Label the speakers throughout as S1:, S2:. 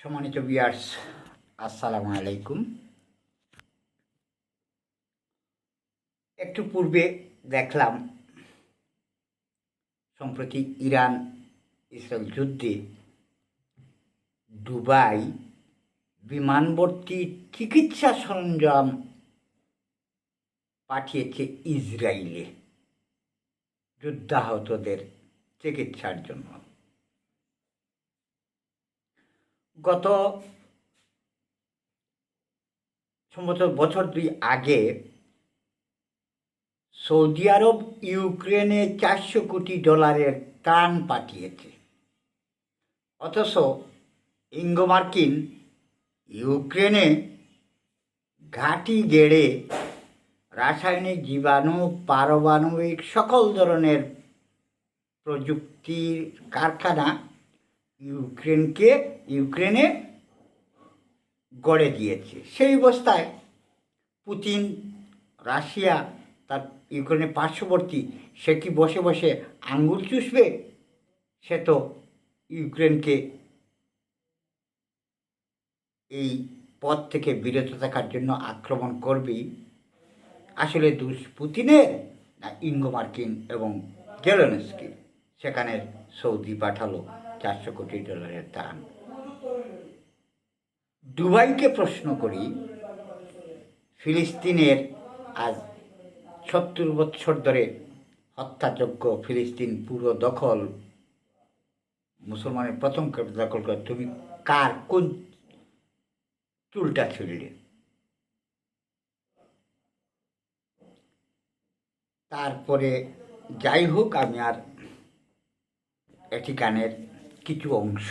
S1: সম্মানিত ভিউয়ার্স, আসসালামু আলাইকুম। একটু পূর্বে দেখলাম সম্প্রতি ইরান ইসরায়েল যুদ্ধে দুবাই বিমানবর্তী চিকিৎসা সরঞ্জাম পাঠিয়েছে ইসরায়েলে যুদ্ধাহতদের চিকিৎসার জন্য। গত সম্ভবত বছর 2 আগে সৌদি আরব ইউক্রেনে $400 কোটি ত্রাণ পাঠিয়েছে, অথচ ইঙ্গো মার্কিন ইউক্রেনে ঘাঁটি গেড়ে রাসায়নিক, জীবাণু, পারমাণবিক সকল ধরনের প্রযুক্তির কারখানা ইউক্রেনে গড়ে দিয়েছে। সেই অবস্থায় পুতিন, রাশিয়া তার ইউক্রেনের পার্শ্ববর্তী, সে কি বসে বসে আঙ্গুল চুষবে? সে তো ইউক্রেনকে এই পথ থেকে বিরত থাকার জন্য আক্রমণ করবেই। আসলে দোষ পুতিনের না ইঙ্গো মার্কিন এবং জেলেনস্কি? সেখানে সৌদি পাঠালো $400 কোটি ত্রাণ। দুবাইকে প্রশ্ন করি, ফিলিস্তিনের আজ 70 বছর ধরে হত্যাযজ্ঞ, ফিলিস্তিন পুরো দখল, মুসলমানের প্রথম দখল করে, তুমি কোন চুলটা ছিঁড়লে? তারপরে যাই হোক, আমি আর এটিকানের কিছু অংশ,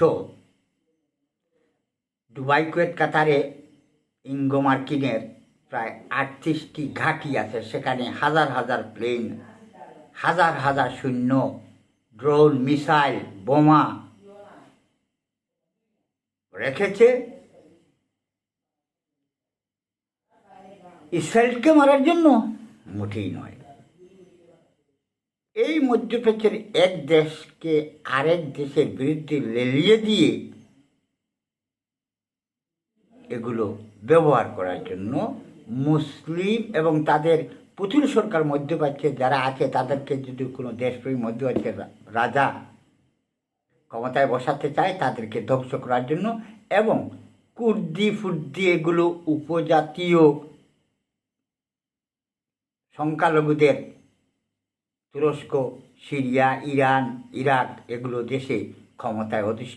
S1: দুবাই, কুয়েত, কাতারে ইঙ্গো মার্কিনের প্রায় 38টি ঘাঁটি আছে। সেখানে হাজার হাজার প্লেন, হাজার হাজার সৈন্য, ড্রোন, মিসাইল, বোমা রেখেছে ইসরায়েলকে মারার জন্য? মোটেই নয়। এই মধ্যপ্রাচ্যের এক দেশকে আরেক দেশের বিরুদ্ধে লেলিয়ে দিয়ে এগুলো ব্যবহার করার জন্য মুসলিম এবং তাদের পুতুল সরকার মধ্যপ্রাচ্যে যারা আছে তাদেরকে যদি কোনো দেশপ্রেমী মধ্যপ্রাচ্যের রাজা ক্ষমতায় বসাতে চায়, তাদেরকে ধ্বংস করার জন্য, এবং কুর্দি ফুর্দি এগুলো উপজাতীয় সংখ্যালঘুদের তুরস্ক, সিরিয়া, ইরান, ইরাক এগুলো দেশে ক্ষমতায় অধিষ্ঠিত